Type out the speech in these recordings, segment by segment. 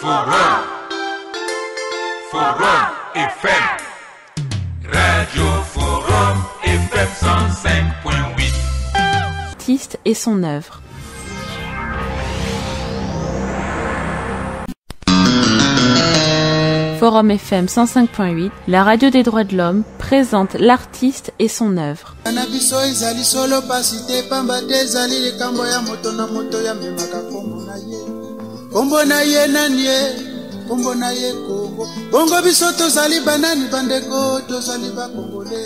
Forum FM. Radio Forum FM 105.8. L'artiste et son œuvre. Forum FM 105.8, la radio des droits de l'homme, présente l'artiste et son œuvre. Bongo bisoto zali banani bandeko to zali ba kongole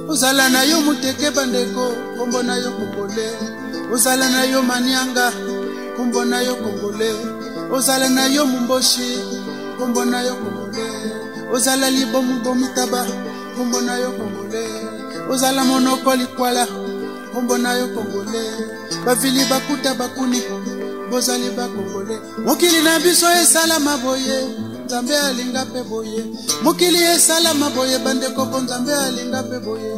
uzala na yo muteke bandeko kombo na yo kongole uzala na yo manianga kombo na yo kongole uzala na yo mumboshi kombo na yo kongole uzala libomu bomitaba kombo na yo kongole uzala monokoli kwala kombo na yo kongole bafili bakuta bakuni bozali ba kongole mokili na biso esala boye Nzambe alinga pe boye mokili esala boye bandeko Nzambe alinga pe boye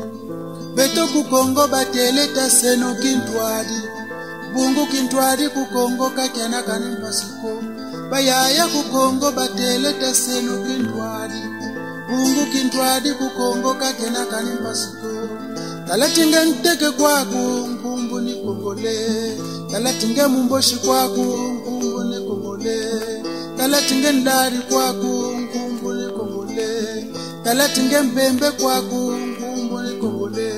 beto ku Kongo bateleta seno kintwadi bungu kintwadi ku Kongo kakiana kanin pasiko bayaya ku Kongo bateleta seno kintwadi bungu kintwadi ku Kongo kakiana kanin pasiko talatinga nteke kwaku nkumbu ni Kongole talatinga mumboshi kwaku nkumbu ni Kongole talatinga ndari kwaku nkumbu ni Kongole talatinga mbembe kwaku nkumbu ni Kongole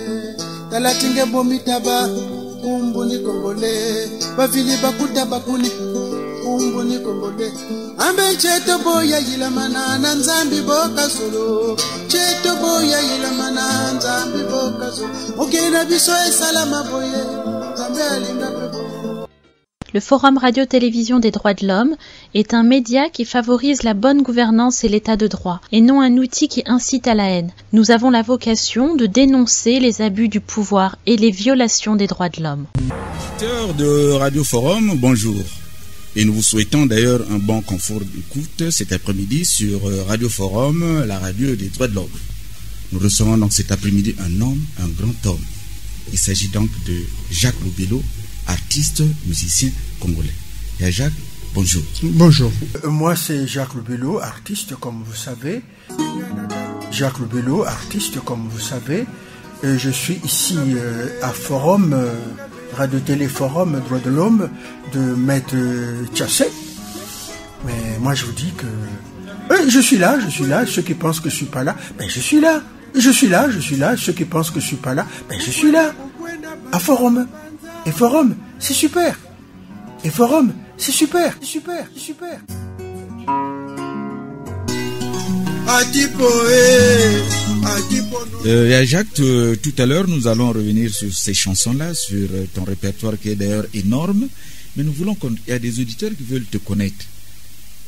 talatinga bomitaba nkumbu ni Kongole bavili bakuta bakuni nkumbu ni Kongole ambe cheto boya yilamana na Nzambi boka solo cheto boya yilamana Nzambi boka solo mokina biso esala boye Nzambe alinga pe boye. Le Forum Radio-Télévision des droits de l'homme est un média qui favorise la bonne gouvernance et l'état de droit, et non un outil qui incite à la haine. Nous avons la vocation de dénoncer les abus du pouvoir et les violations des droits de l'homme. Auditeurs de Radio Forum, bonjour. Et nous vous souhaitons d'ailleurs un bon confort d'écoute cet après-midi sur Radio Forum, la radio des droits de l'homme. Nous recevons donc cet après-midi un homme, un grand homme. Il s'agit donc de Jacques Lobelo, artiste, musicien congolais. Et Jacques, bonjour. Bonjour. Moi, c'est Jacques Lobelo, artiste, comme vous savez. Jacques Lobelo, artiste, comme vous savez. Je suis ici à Forum, Radio-Télé Forum, Droits de l'Homme, de Maître Tchassé. Mais moi, je vous dis que... je suis là. Ceux qui pensent que je suis pas là, ben je suis là. Je suis là. Ceux qui pensent que je suis pas là, ben je suis là. À Forum. Et Forum, c'est super. Et Forum, c'est super. Jacques, tout à l'heure, nous allons revenir sur ces chansons-là, sur ton répertoire qui est d'ailleurs énorme. Mais nous voulons qu'il y a des auditeurs qui veulent te connaître.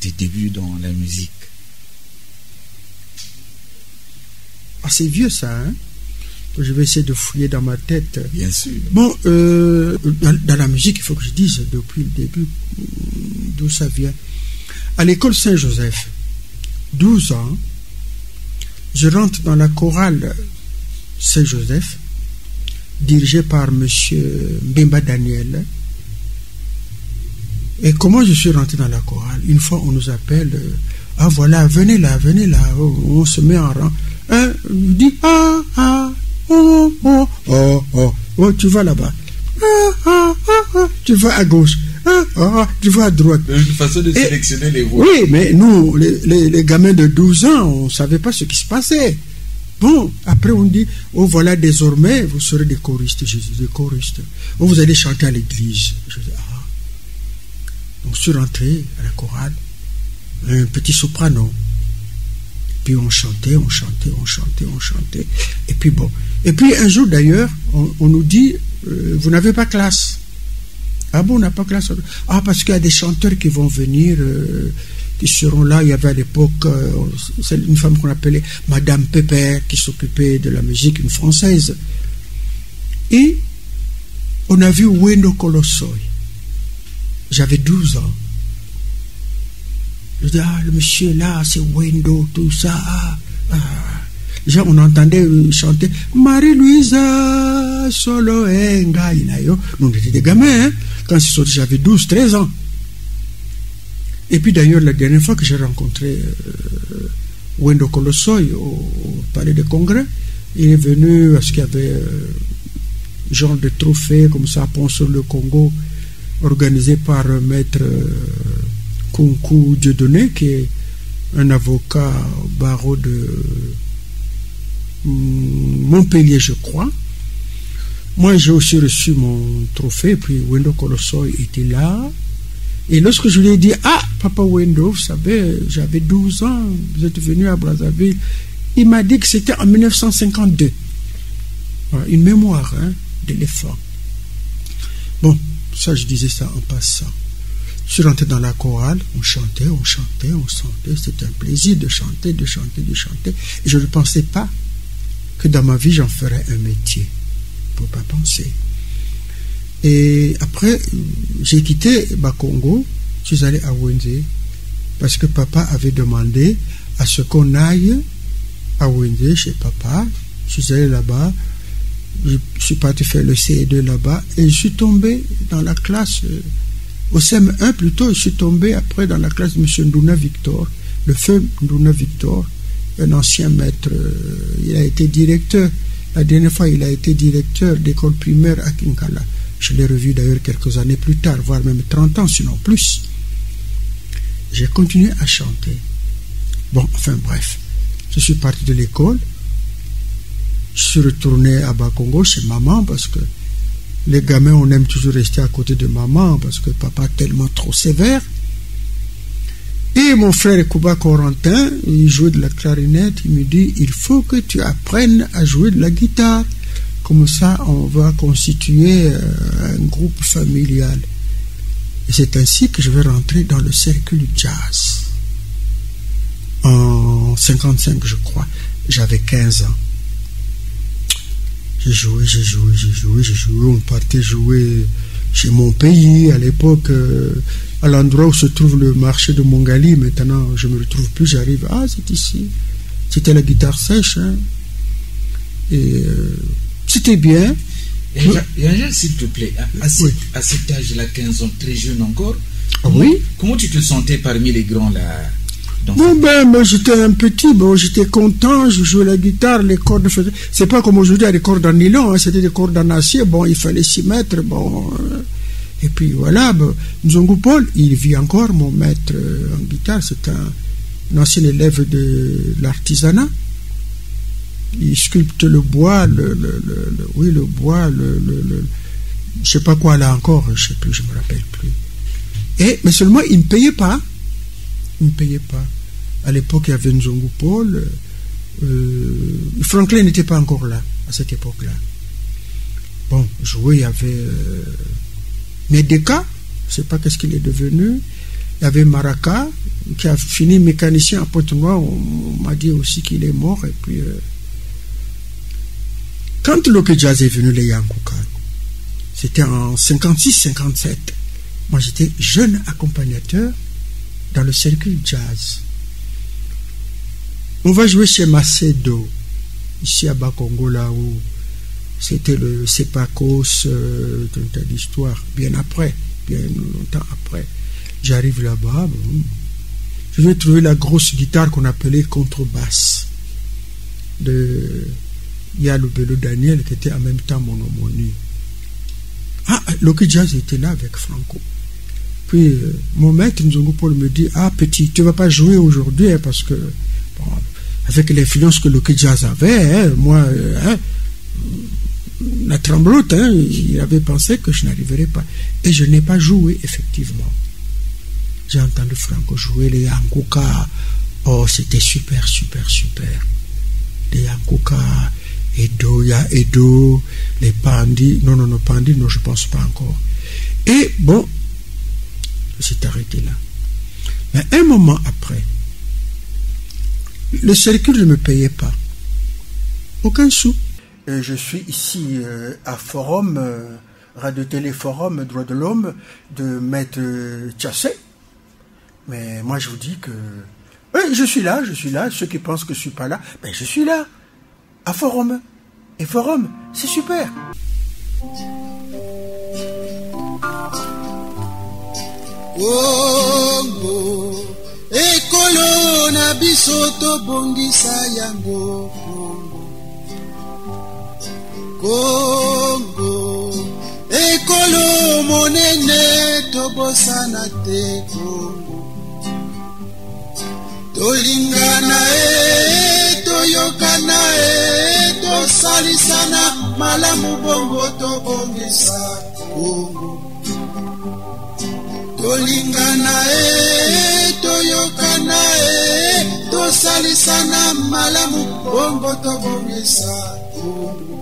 Tes débuts dans la musique. Ah, c'est vieux ça, hein? Je vais essayer de fouiller dans ma tête. Bien sûr. Bon, dans la musique, il faut que je dise depuis le début d'où ça vient. À l'école Saint-Joseph, 12 ans, je rentre dans la chorale Saint-Joseph, dirigée par monsieur Mbemba Daniel. Et comment je suis rentré dans la chorale? Une fois, on nous appelle, ah voilà, venez là, on se met en rang. On dit, tu vas là-bas. Tu vas à gauche. Tu vas à droite. Une façon de sélectionner les voix. Oui, mais nous, les gamins de 12 ans, on ne savait pas ce qui se passait. Bon, après on dit, oh voilà, désormais, vous serez des choristes. Je dis, des choristes. Oh, vous allez chanter à l'église. Je dis, ah. Donc, je suis rentré à la chorale. Un petit soprano. Puis on chantait. Et puis bon. Et puis un jour d'ailleurs, on nous dit, vous n'avez pas classe. Ah bon, on n'a pas classe. Ah, parce qu'il y a des chanteurs qui vont venir, qui seront là. Il y avait à l'époque une femme qu'on appelait Madame Pépère, qui s'occupait de la musique, une Française. Et on a vu Wendo Kolossoy. J'avais 12 ans. Je dis, ah, le monsieur là, c'est Wendo, tout ça. Déjà, on entendait chanter Marie-Louisa, Solo Enga, Inayo. Nous, on était des gamins, hein. Quand c'est sorti, j'avais 12, 13 ans. Et puis d'ailleurs, la dernière fois que j'ai rencontré Wendo Kolossoy au Palais des Congrès, il est venu parce qu'il y avait genre de trophée comme ça, Pont sur le Congo, organisé par maître Kunku Dieudonné, qui est un avocat au barreau de Montpellier, je crois. Moi, j'ai aussi reçu mon trophée, puis Wendo Kolossoy était là. Et lorsque je lui ai dit, ah, Papa Wendo, vous savez, j'avais 12 ans, vous êtes venu à Brazzaville, il m'a dit que c'était en 1952. Voilà, une mémoire d'éléphant. Bon, ça, je disais ça en passant. Je suis rentré dans la chorale, on chantait. C'était un plaisir de chanter. Et je ne pensais pas que dans ma vie, j'en ferais un métier. Il ne faut pas penser. Et après, j'ai quitté Bakongo, je suis allé à Wenze, parce que papa avait demandé à ce qu'on aille à Wenze chez papa. Je suis allé là-bas, je suis parti faire le CE2 là-bas, et je suis tombé dans la classe, au CM1 plutôt, je suis tombé après dans la classe de M. Ndouna Victor, le feu Ndouna Victor, un ancien maître, il a été directeur, la dernière fois il a été directeur d'école primaire à Kinkala. Je l'ai revu d'ailleurs quelques années plus tard, voire même 30 ans, sinon plus. J'ai continué à chanter. Bon, enfin bref, je suis parti de l'école, je suis retourné à Bakongo chez maman, parce que les gamins, on aime toujours rester à côté de maman, parce que papa est tellement trop sévère. Et mon frère Kuba Corentin, il jouait de la clarinette, il me dit, il faut que tu apprennes à jouer de la guitare. Comme ça, on va constituer un groupe familial. Et c'est ainsi que je vais rentrer dans le cercle du jazz. En 55, je crois. J'avais 15 ans. J'ai joué. On partait jouer chez mon pays, à l'époque, à l'endroit où se trouve le marché de Mongali. Maintenant, je ne me retrouve plus, j'arrive. Ah, c'est ici. C'était la guitare sèche. Et... c'était bien. Yangel, s'il te plaît, à cet âge-là, 15 ans, très jeune encore, comment tu te sentais parmi les grands là? Moi j'étais un petit, j'étais content, je jouais la guitare, les cordes faisaient... C'est pas comme aujourd'hui, les cordes en nylon, c'était des cordes en acier, il fallait s'y mettre, et puis voilà, Nzongo Paul, il vit encore, mon maître en guitare, c'est un ancien élève de l'artisanat. Il sculpte le bois, le bois, je sais pas quoi là encore, je sais plus, je me rappelle plus. Mais seulement il ne payait pas. À l'époque, il y avait Nzongo Paul. Franklin n'était pas encore là à cette époque-là. Bon, joué, il y avait Medeka, je sais pas qu'est-ce qu'il est devenu. Il y avait Maraka qui a fini mécanicien à Pointe-Noire. On m'a dit aussi qu'il est mort. Et puis quand le jazz est venu, les Yankuka, c'était en 56-57. Moi, j'étais jeune accompagnateur dans le cercle jazz. On va jouer chez Macedo, ici à Bakongo, là où c'était le Sepakos, tout un tas d'histoires, bien longtemps après. J'arrive là-bas, je vais trouver la grosse guitare qu'on appelait contrebasse de Yalo Bello Daniel, qui était en même temps mon homonyme. Ah, Loki Jazz était là avec Franco. Puis mon maître Nzongo Paul me dit, ah petit, tu ne vas pas jouer aujourd'hui, parce que avec l'influence que Loki Jazz avait, moi, la tremblote, il avait pensé que je n'arriverais pas. Et je n'ai pas joué, effectivement. J'ai entendu Franco jouer les Yankuka. Oh, c'était super. Les Yankuka, Edo, les Pandi. Non, Pandi, non, je ne pense pas encore. Et bon, je suis arrêté là. Mais un moment après, le cercle ne me payait pas. Aucun sou. Je suis ici à Forum, Radio-Télé Forum, Droits de l'Homme, de Maître Tchassé. Mais moi je vous dis que je suis là. Ceux qui pensent que je ne suis pas là, je suis là, à Forum. Et Forum, c'est super. Oh. Congo, ekolo na biso tobongisa yango. Congo, ekolo monene tobosana te Congo. Tolingana toyokana tosalisana malamu bongo tobongisa Congo. Tolingana toyokana tosalisana malamu bongo tobongisa Congo.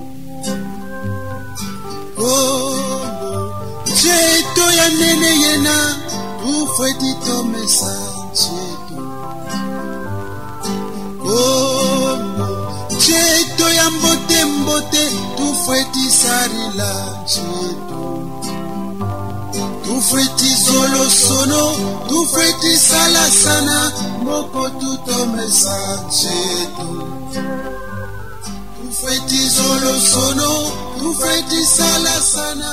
Congo, cheto ya nene yena ufetito mesancheto. Congo, cheto ya mbote mbote tufeti sarila cheto. Tufeti solo sono, tufeti sala sana, moko tuto mesancheto. Tufeti solo sono, tufeti sala sana.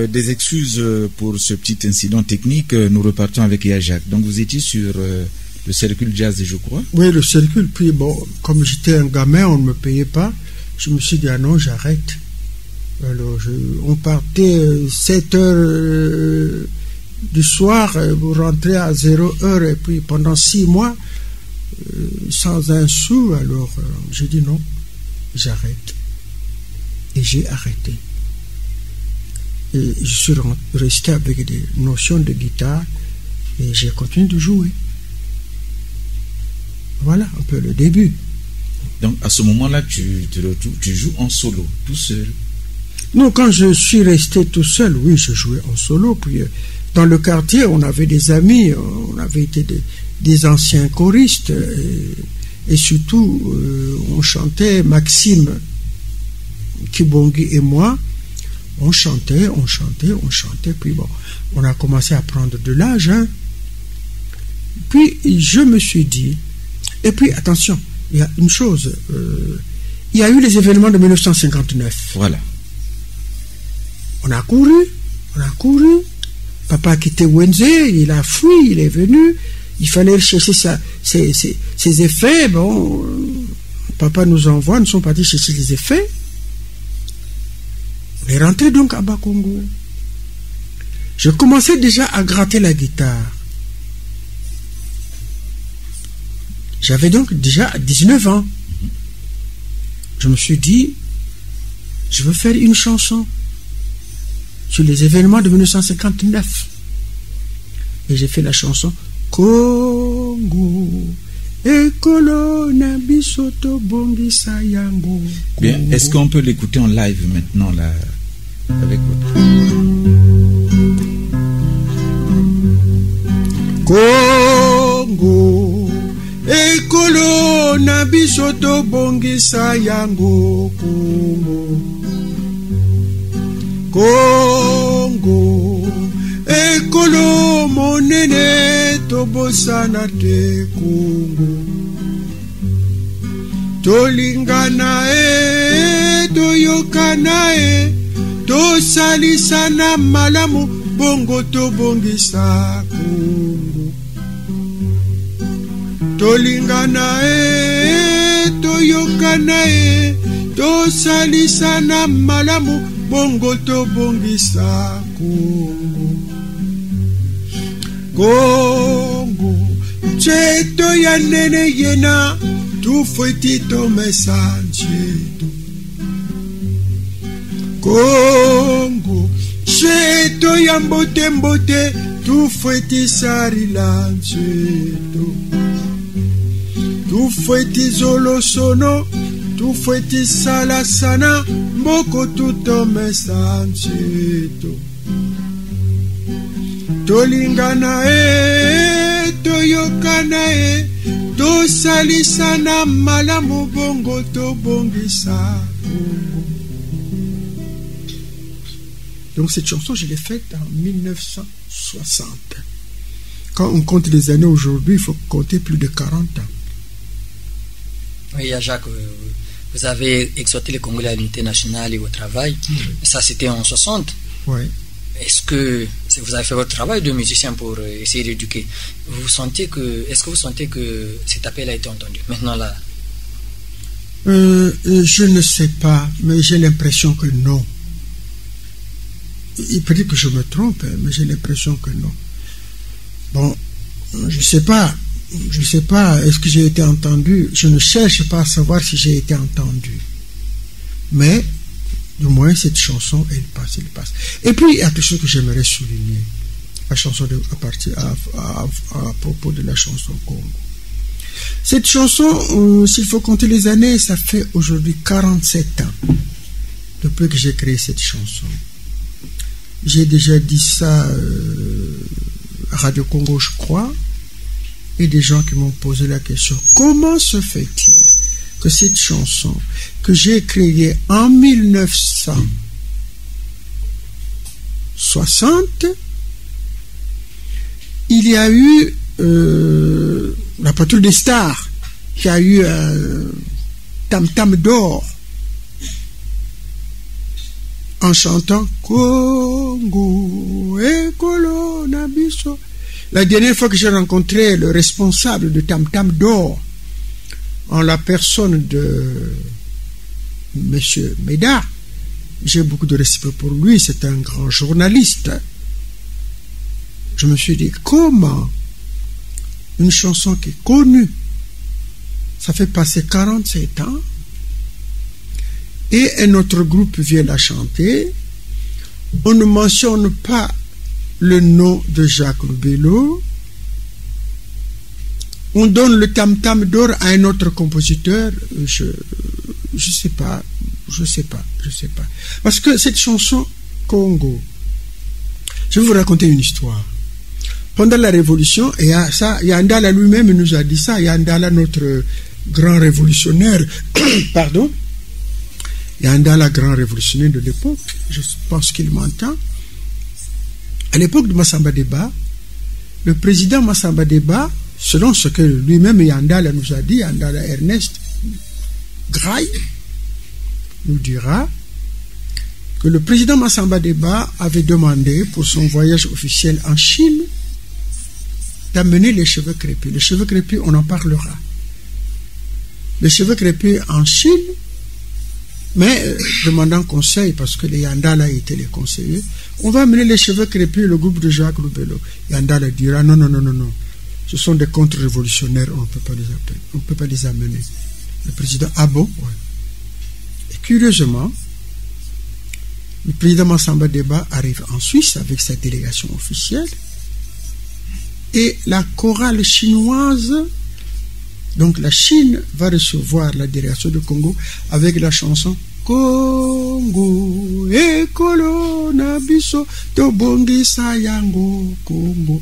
Des excuses pour ce petit incident technique. Nous repartons avec Yajak. Donc vous étiez sur le Cercle Jazz, je crois. Oui, le Cercle. Puis bon, comme j'étais un gamin, on ne me payait pas. Je me suis dit, ah non, j'arrête. Alors, on partait 7 heures du soir, vous rentrez à 0 heure, et puis pendant 6 mois, sans un sou. Alors, j'ai dit non, j'arrête. Et j'ai arrêté. Et je suis resté avec des notions de guitare et j'ai continué de jouer. Voilà un peu le début. Donc à ce moment-là, tu joues en solo, tout seul? Non, quand je suis resté tout seul, oui, je jouais en solo. Puis dans le quartier, on avait des amis, on avait été des anciens choristes et surtout, on chantait, Maxime Kibongi et moi. On chantait, puis bon, on a commencé à prendre de l'âge, hein. Puis je me suis dit, et puis attention, il y a une chose, il y a eu les événements de 1959. Voilà. On a couru, papa a quitté Wenze, il a fui, il est venu, il fallait chercher ses effets, bon, papa nous envoie, nous sommes partis chercher les effets. On est rentré donc à Bakongo. Je commençais déjà à gratter la guitare. J'avais donc déjà 19 ans. Je me suis dit, je veux faire une chanson sur les événements de 1959. Et j'ai fait la chanson Congo. Ekolo na bisoto bongisa yango. Bien, est-ce qu'on peut l'écouter en live maintenant là, avec votre... Congo, ekolo na bisoto bongisa yango. Congo, ekolo monene tobosana te Congo. Tolingana toyokana tosalisana malamu bongo tobongisa Congo. Tolingana toyokana tosalisana malamu bongo tobongisa Congo. Congo, cheto ya nene yena tufetito mesancheto. Congo, cheto ya mbote mbote tufeti sarila ncheto. Tufeti zolo sono, tufeti sala sana, mboko tuto mesancheto. Tolingana toyokana tosalisana malamu bongo tobongisa Congo. Donc cette chanson, je l'ai faite en 1960. Quand on compte les années aujourd'hui, il faut compter plus de 40 ans. Oui, Jacques, vous avez exhorté les Congolais à l'unité nationale et au travail. Ça, c'était en 60. Oui. Est-ce que vous avez fait votre travail de musicien pour essayer d'éduquer? Est-ce que vous sentez que cet appel a été entendu? Maintenant là. Je ne sais pas, mais j'ai l'impression que non. Il peut dire que je me trompe, mais j'ai l'impression que non. Bon, je sais pas, est-ce que j'ai été entendu? Je ne cherche pas à savoir si j'ai été entendu. Mais, du moins, cette chanson, elle passe. Et puis, il y a quelque chose que j'aimerais souligner. La chanson à propos de la chanson Congo. Cette chanson, s'il faut compter les années, ça fait aujourd'hui 47 ans depuis que j'ai créé cette chanson. J'ai déjà dit ça à Radio Congo, je crois, et des gens qui m'ont posé la question, comment se fait-il que cette chanson que j'ai créée en 1960, il y a eu la Patrouille des Stars qui a eu un tam-tam d'or en chantant Congo et Colonna Biso. La dernière fois que j'ai rencontré le responsable de Tam Tam d'or, en la personne de Monsieur Médard, j'ai beaucoup de respect pour lui, c'est un grand journaliste. Je me suis dit, comment une chanson qui est connue, ça fait passer 47 ans, et un autre groupe vient la chanter, on ne mentionne pas le nom de Jacques Loubello, on donne le tam-tam d'or à un autre compositeur, je sais pas. Parce que cette chanson Congo, je vais vous raconter une histoire. Pendant la Révolution, et ça, Yandala lui-même nous a dit ça, Yandala, notre grand révolutionnaire, pardon, Yandala, grand révolutionnaire de l'époque, je pense qu'il m'entend. À l'époque de Massamba Deba, le président Massamba Deba, selon ce que lui-même Yandala nous a dit, Yandala Ernest Graille, nous dira que le président Massamba Deba avait demandé pour son voyage officiel en Chine d'amener les cheveux crépus. Les cheveux crépus, on en parlera. Les cheveux crépus en Chine, mais demandant conseil, parce que les Yandala étaient les conseillers, on va amener les cheveux crépus, le groupe de Jacques Loubello. Yandala dira non. Ce sont des contre-révolutionnaires, on ne peut pas les amener. Le président, ah bon? Ouais. Et curieusement, le président Massamba Deba arrive en Suisse avec sa délégation officielle et la chorale chinoise, donc la Chine va recevoir la délégation du Congo avec la chanson Congo et Colonna Biso Tobongisa Yango Congo.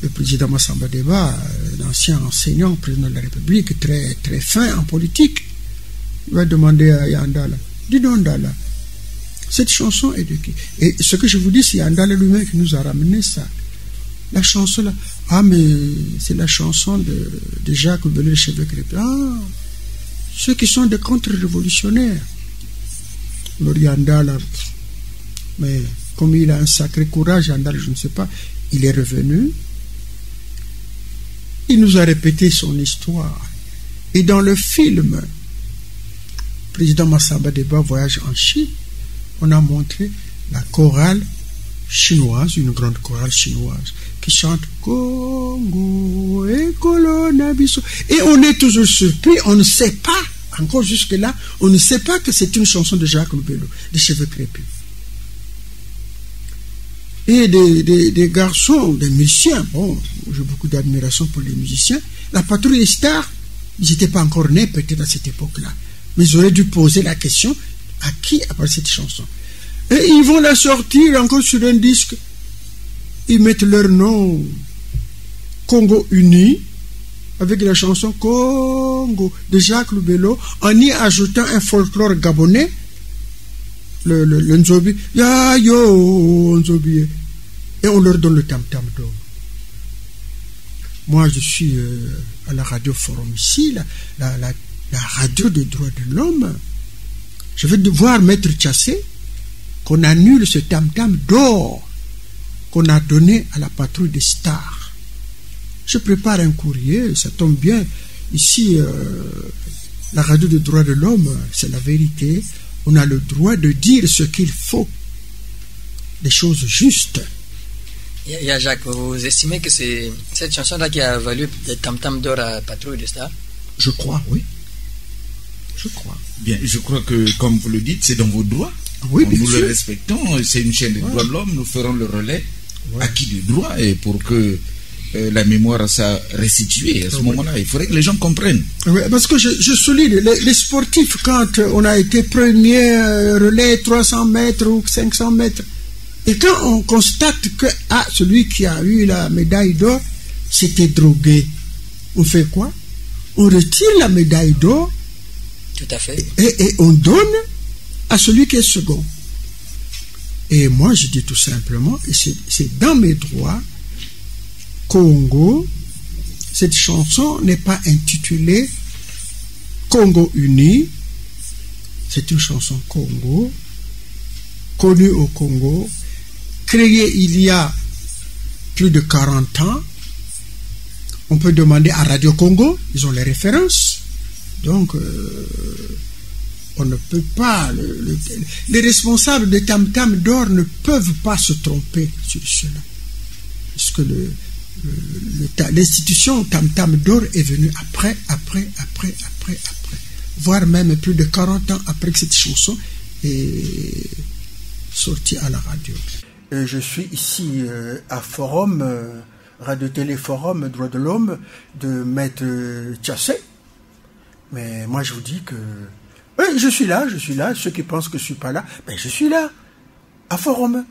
Le président Massamba Deba, l'ancien enseignant, président de la République, très, très fin en politique, il va demander à Yandala, dis donc Ndala, cette chanson est de qui? Et ce que je vous dis, c'est Yandala lui-même qui nous a ramené ça. La chanson là, ah mais c'est la chanson de Jacques Loubello, les cheveux crépus. Ah, ceux qui sont des contre-révolutionnaires. Le Yandala, mais comme il a un sacré courage, Yandala, je ne sais pas, il est revenu. Il nous a répété son histoire. Et dans le film Président Massamba Deba voyage en Chine, on a montré la chorale chinoise, une grande chorale chinoise, qui chante Congo et Colonna Biso. Et on est toujours surpris, on ne sait pas, encore jusque-là, on ne sait pas que c'est une chanson de Jacques Loubello, des cheveux crépus. Et des garçons, des musiciens, bon, j'ai beaucoup d'admiration pour les musiciens. La Patrouille des Stars, ils n'étaient pas encore nés peut-être à cette époque-là. Mais ils auraient dû poser la question, à qui apparaît cette chanson? Et ils vont la sortir encore sur un disque. Ils mettent leur nom, Congo Uni, avec la chanson Congo de Jacques Loubello, en y ajoutant un folklore gabonais, le Nzobi, ya yo Nzobi, et on leur donne le tam-tam d'or. Moi, je suis à la Radio Forum ici, la radio des droits de l'homme. Je vais devoir Maître Tchassé, qu'on annule ce tam-tam d'or qu'on a donné à la patrouille des stars. Je prépare un courrier, ça tombe bien. Ici, la radio des droits de l'homme, c'est la vérité. On a le droit de dire ce qu'il faut, des choses justes. Et Jacques, vous estimez que c'est cette chanson-là qui a valu le tam-tam d'or à Patrouille des Stars? Je crois, oui. Je crois. Bien, je crois que, comme vous le dites, c'est dans vos droits. Oui, bien nous sûr. le respectons, c'est une chaîne des droits de l'homme, nous ferons le relais acquis de droit et pour que la mémoire soit restituée. À ce moment-là, il faudrait que les gens comprennent. Oui, parce que je souligne, les sportifs, quand on a été premier relais 300 mètres ou 500 mètres, et quand on constate que celui qui a eu la médaille d'or, c'était drogué, on fait quoi? On retire la médaille d'or. Tout à fait. Et on donne à celui qui est second. Et moi, je dis tout simplement, et c'est dans mes droits, Congo, cette chanson n'est pas intitulée Congo Uni, c'est une chanson Congo, connue au Congo, créée il y a plus de 40 ans. On peut demander à Radio Congo, ils ont les références. Donc, on ne peut pas... les responsables de Tam Tam d'or ne peuvent pas se tromper sur cela. Parce que l'institution Tam Tam d'or est venue après. Voire même plus de 40 ans après que cette chanson est sortie à la radio. Je suis ici à Forum, Radio-Télé Forum, Droits de l'Homme, de Maître Tchassé. Mais moi, je vous dis que... Oui, je suis là. Ceux qui pensent que je ne suis pas là, ben je suis là, à Forum.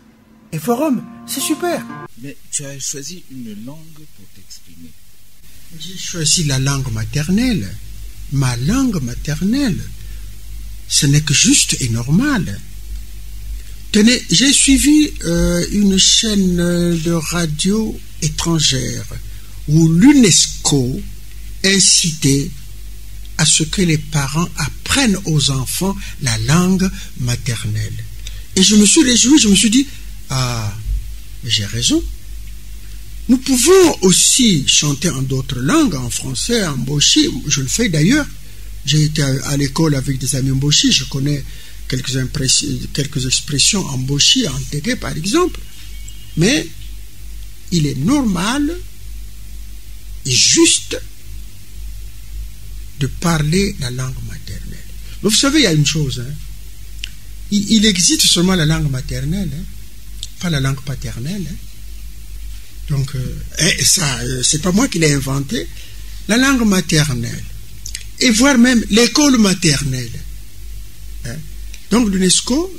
Et Forum, c'est super. Mais tu as choisi une langue pour t'exprimer. J'ai choisi la langue maternelle. Ma langue maternelle. Ce n'est que juste et normal. Tenez, j'ai suivi une chaîne de radio étrangère où l'UNESCO incitait à ce que les parents apprennent aux enfants la langue maternelle. Et je me suis réjoui, je me suis dit, j'ai raison. Nous pouvons aussi chanter en d'autres langues, en français, en mboshi, je le fais d'ailleurs. J'ai été à l'école avec des amis mboshi, je connais quelques expressions en mboshi, en tégué par exemple. Mais il est normal et juste de parler la langue maternelle. Mais vous savez, il y a une chose, il existe seulement la langue maternelle, pas la langue paternelle. Donc, ça, c'est pas moi qui l'ai inventé. La langue maternelle, et voire même l'école maternelle. Donc, l'UNESCO,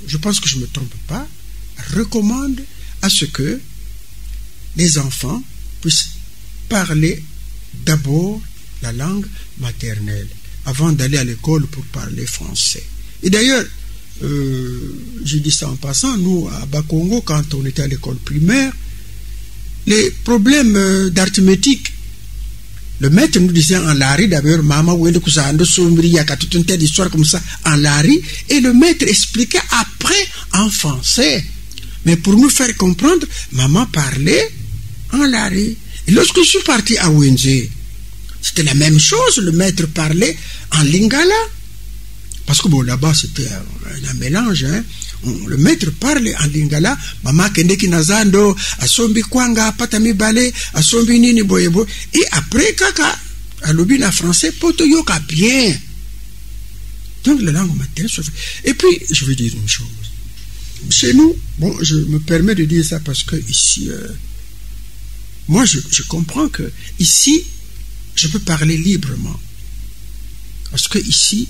je pense que je ne me trompe pas, recommande à ce que les enfants puissent parler d'abord la langue maternelle avant d'aller à l'école pour parler français. Et d'ailleurs, j'ai dit ça en passant, nous à Bakongo, quand on était à l'école primaire, les problèmes d'arithmétique, le maître nous disait en lari, d'ailleurs, maman, toute une telle histoire comme ça, en lari, et le maître expliquait après en français. Mais pour nous faire comprendre, maman parlait en lari. Et lorsque je suis parti à Wenze, c'était la même chose, le maître parlait en lingala. Parce que bon, là-bas, c'était un mélange. Le maître parlait en lingala. Maman kendeki nazando, asombi kwanga, patami bale, asombi nini boyebo. Et après, kaka, alobi na français, poto yoka bien. Donc, la langue maternelle. Et puis, je veux dire une chose. Chez nous, bon, je me permets de dire ça parce que ici, moi, je comprends que ici, je peux parler librement. Parce que ici,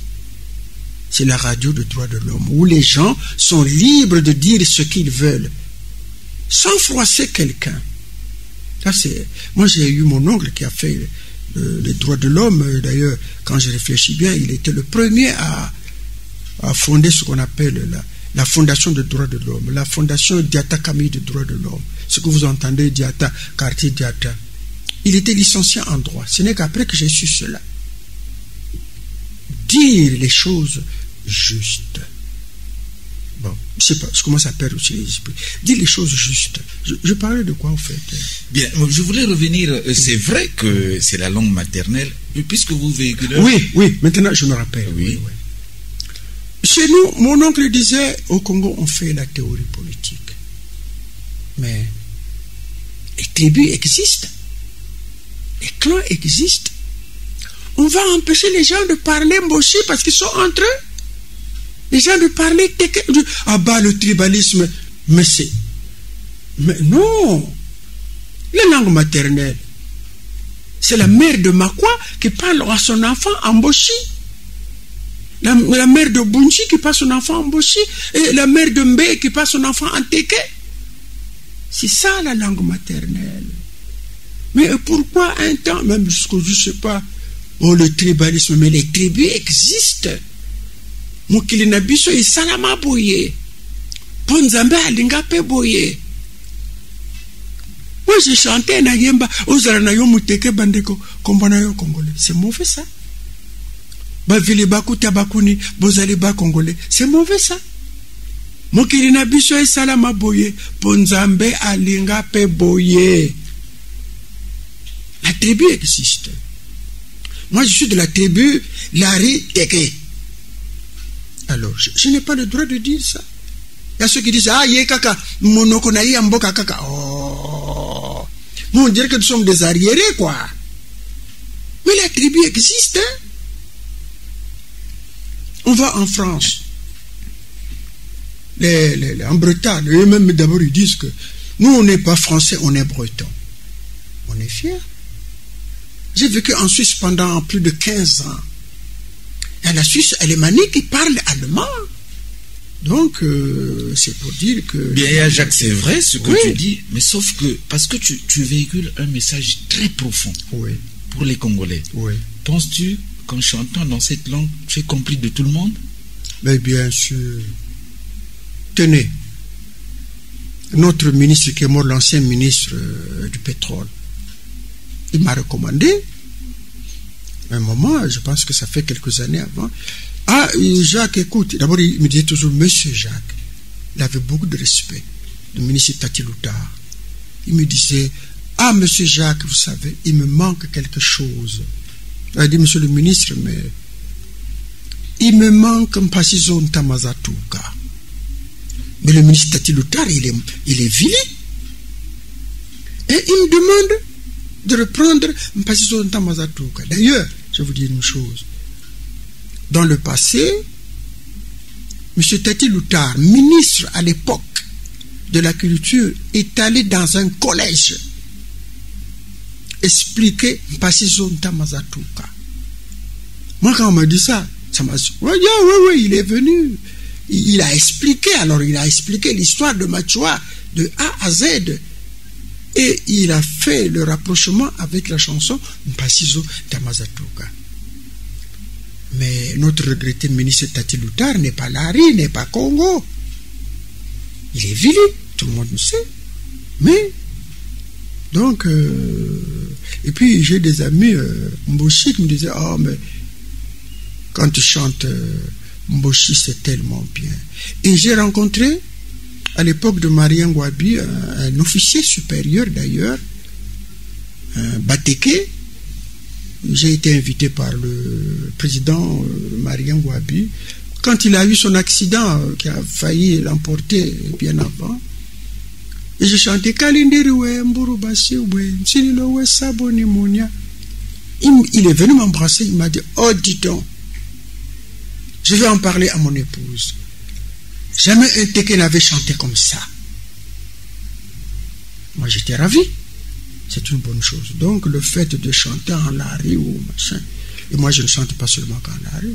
c'est la radio de droits de l'homme, où les gens sont libres de dire ce qu'ils veulent, sans froisser quelqu'un. Là, moi, j'ai eu mon oncle qui a fait les droits de l'homme. D'ailleurs, quand je réfléchis bien, il était le premier à fonder ce qu'on appelle la fondation des droits de l'homme, la fondation Diata Camille des droits de l'homme. Ce que vous entendez, Diata, quartier Diata. Il était licencié en droit. Ce n'est qu'après que j'ai su cela. Dire les choses justes. Bon, je sais pas, je commence à perdre aussi les esprits. Dis les choses justes. Je parlais de quoi, en fait? Bien, je voulais revenir. C'est vrai que c'est la langue maternelle, puisque vous véhiculez... Oui, maintenant je me rappelle. Oui. Chez nous, mon oncle disait, au Congo, on fait la théorie politique. Mais les tribus existent. Les clans existent. On va empêcher les gens de parler mboshi parce qu'ils sont entre eux. Les gens de parler teke. Ah bah, le tribalisme. Mais non. La langue maternelle. C'est la mère de Makwa qui parle à son enfant en mboshi. La mère de Bunchi qui parle son enfant en mboshi. Et la mère de Mbe qui parle son enfant en teke. C'est ça la langue maternelle. Mais pourquoi un temps, même jusqu'au, je sais pas, le tribalisme, mais les tribus existent. Mokili na biso isalama boye. Ponzambe alinga pe boye. Moi j'ai chanté na yemba, ozala na yo muteke bandeko, kombona yo congolais. C'est mauvais ça. Ba vili bakuta bakuni, bozali ba congolais. C'est mauvais ça. Mokili na biso isalama boye, ponzambe alinga pe boye. La tribu existe. Moi, je suis de la tribu Lari Teke. Alors, je n'ai pas le droit de dire ça. Il y a ceux qui disent, ah, yé kaka, monokonaï amboka kaka. Oh, on dirait que nous sommes des arriérés, quoi. Mais la tribu existe, hein? On va en France. En Bretagne, eux-mêmes d'abord ils disent que nous, on n'est pas français, on est breton. On est fiers. J'ai vécu en Suisse pendant plus de 15 ans. Et la Suisse alémanique, qui parle allemand. Donc, c'est pour dire que... Bien, Jacques, c'est vrai ce que tu dis, mais sauf que, parce que tu véhicules un message très profond pour les Congolais. Oui. Penses-tu qu'en chantant dans cette langue, tu es compris de tout le monde? Mais bien sûr. Tenez, notre ministre qui est mort, l'ancien ministre du pétrole, il m'a recommandé, à un moment, je pense que ça fait quelques années avant, ah, Jacques, écoute, d'abord il me disait toujours, Monsieur Jacques, il avait beaucoup de respect, le ministre Tati Loutard. Il me disait, ah, Monsieur Jacques, vous savez, il me manque quelque chose. Il a dit, Monsieur le ministre, mais il me manque un passison Tamazatuka. Mais le ministre Tati Loutard, il est vilé. Et il me demande de reprendre un passage Tamazatuka. D'ailleurs, je vous dis une chose. Dans le passé, M. Tati Loutard, ministre à l'époque de la culture, est allé dans un collège expliquer un passage Tamazatuka. Moi, quand on m'a dit ça m'a dit, oui, il est venu. Il a expliqué, alors il a expliqué l'histoire de Machua de A à Z. Et il a fait le rapprochement avec la chanson Mpasizo Tamazatuka. Mais notre regretté ministre Tati Loutard n'est pas Lari, n'est pas Congo. Il est vilé, tout le monde le sait. Mais, donc, et puis j'ai des amis Mboshi qui me disaient, oh, mais quand tu chantes Mboshi, c'est tellement bien. Et j'ai rencontré, à l'époque de Marien Ngouabi, un officier supérieur d'ailleurs, Bateke. J'ai été invité par le président Marien Ngouabi. Quand il a eu son accident qui a failli l'emporter bien avant, et j'ai chanté Kalinderiwe Mburubasi we Msinilowe Saboni Monia. Il est venu m'embrasser, il m'a dit, oh dis donc, je vais en parler à mon épouse. Jamais un Teke n'avait chanté comme ça. Moi j'étais ravi. C'est une bonne chose. Donc le fait de chanter en lari ou machin, et moi je ne chante pas seulement qu'en lari.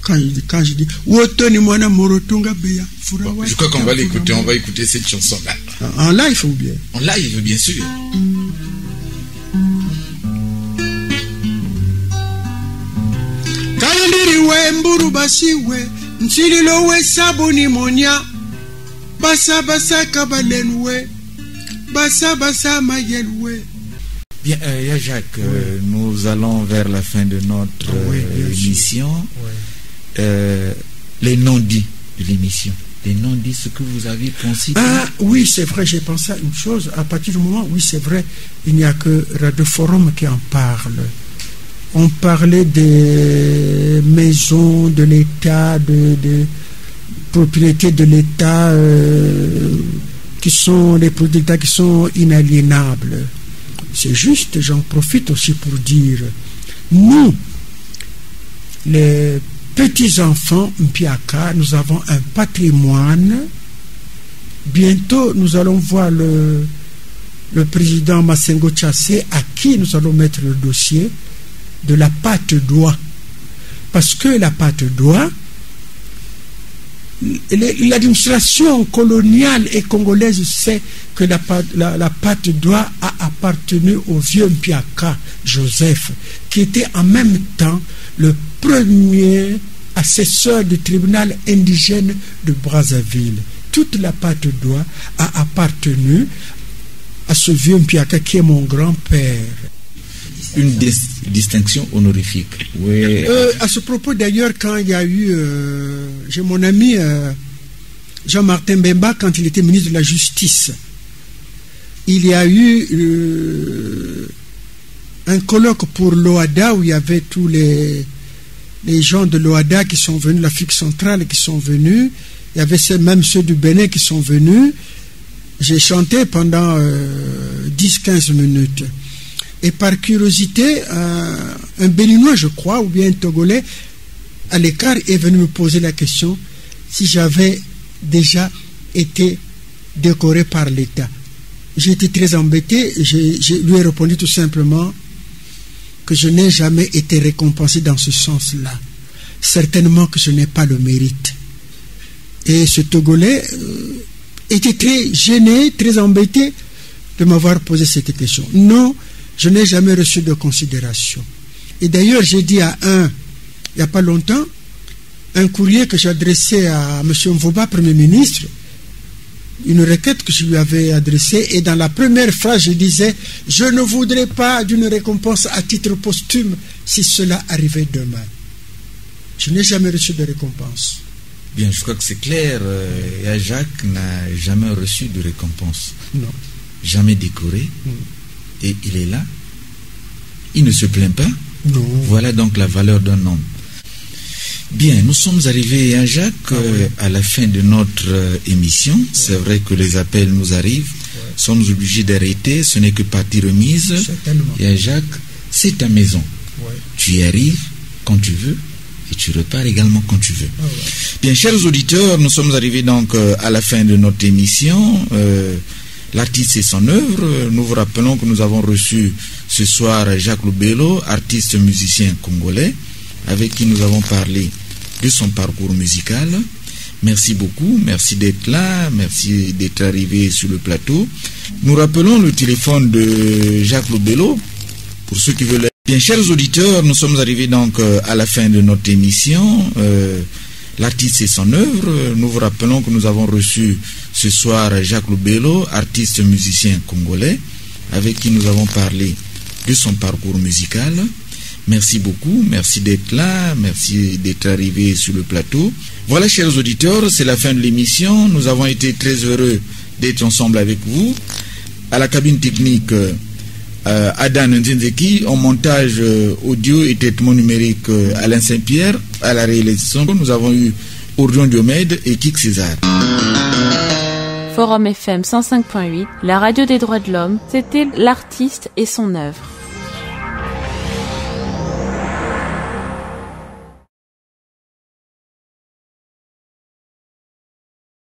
Quand je dis je crois qu'on va l'écouter, on va écouter cette chanson-là. En live ou bien? En live, bien sûr. Kalindiriwe mburubasiwe Nsililo sabuni monia basa basa kabalenwe basa basa mayelwe. Bien, Jacques, nous allons vers la fin de notre émission. Les non-dits de l'émission. des non-disques que vous avez pensé. Ah oui, c'est vrai, j'ai pensé à une chose. À partir du moment, oui, c'est vrai, il n'y a que Radio Forum qui en parle. On parlait des maisons de l'État, de propriétés de l'État, qui sont les produits d'État qui sont inaliénables. C'est juste, j'en profite aussi pour dire, nous, les petits-enfants Mpiaka, nous avons un patrimoine. Bientôt, nous allons voir le président Massengo Tchassé, à qui nous allons mettre le dossier de la pâte d'oie. Parce que la pâte d'oie, l'administration coloniale et congolaise sait que la pâte d'oie a appartenu au vieux Mpiaka Joseph, qui était en même temps le premier assesseur du tribunal indigène de Brazzaville. Toute la pâte d'oie a appartenu à ce vieux Mpiaka qui est mon grand-père. Une distinction honorifique. Oui. À ce propos, d'ailleurs, quand il y a eu... j'ai mon ami Jean-Martin Bemba, quand il était ministre de la Justice, il y a eu un colloque pour l'OADA où il y avait tous les gens de l'OADA qui sont venus, l'Afrique centrale qui sont venus, il y avait même ceux du Bénin qui sont venus. J'ai chanté pendant 10-15 minutes. Et par curiosité, un Béninois, je crois, ou bien un Togolais, à l'écart, est venu me poser la question si j'avais déjà été décoré par l'État. J'ai été très embêté. Je lui ai répondu tout simplement que je n'ai jamais été récompensé dans ce sens-là. Certainement que je n'ai pas le mérite. Et ce Togolais était très gêné, très embêté de m'avoir posé cette question. Non, je n'ai jamais reçu de considération. Et d'ailleurs, j'ai dit à il n'y a pas longtemps, un courrier que j'ai adressé à M. Mvoba, Premier ministre, une requête que je lui avais adressée, et dans la première phrase, je disais, je ne voudrais pas d'une récompense à titre posthume si cela arrivait demain. Je n'ai jamais reçu de récompense. Bien, je crois que c'est clair. Jacques n'a jamais reçu de récompense. Non. Jamais décoré. Et il est là. Il ne se plaint pas. Non. Voilà donc la valeur d'un homme. Bien, nous sommes arrivés, Jacques, à la fin de notre émission. C'est vrai que les appels nous arrivent. Nous sommes obligés d'arrêter. Ce n'est que partie remise. Certainement. Et Jacques, c'est ta maison. Tu y arrives quand tu veux. Et tu repars également quand tu veux. Bien, chers auditeurs, nous sommes arrivés donc à la fin de notre émission. L'artiste et son œuvre. Nous vous rappelons que nous avons reçu ce soir Jacques Lubelo, artiste musicien congolais, avec qui nous avons parlé de son parcours musical. Merci beaucoup, merci d'être là, merci d'être arrivé sur le plateau. Nous rappelons le téléphone de Jacques Lubelo pour ceux qui veulent. Bien, chers auditeurs, nous sommes arrivés donc à la fin de notre émission. L'artiste et son œuvre. Nous vous rappelons que nous avons reçu ce soir Jacques Lubelo, artiste musicien congolais, avec qui nous avons parlé de son parcours musical. Merci beaucoup, merci d'être là, merci d'être arrivé sur le plateau. Voilà, chers auditeurs, c'est la fin de l'émission. Nous avons été très heureux d'être ensemble avec vous. À la cabine technique, Adan Nzenzeki, en montage audio et traitement numérique, Alain Saint-Pierre. À la réalisation, nous avons eu Orion Diomède et Kik César. Forum FM 105.8, la radio des droits de l'homme, c'était l'artiste et son œuvre.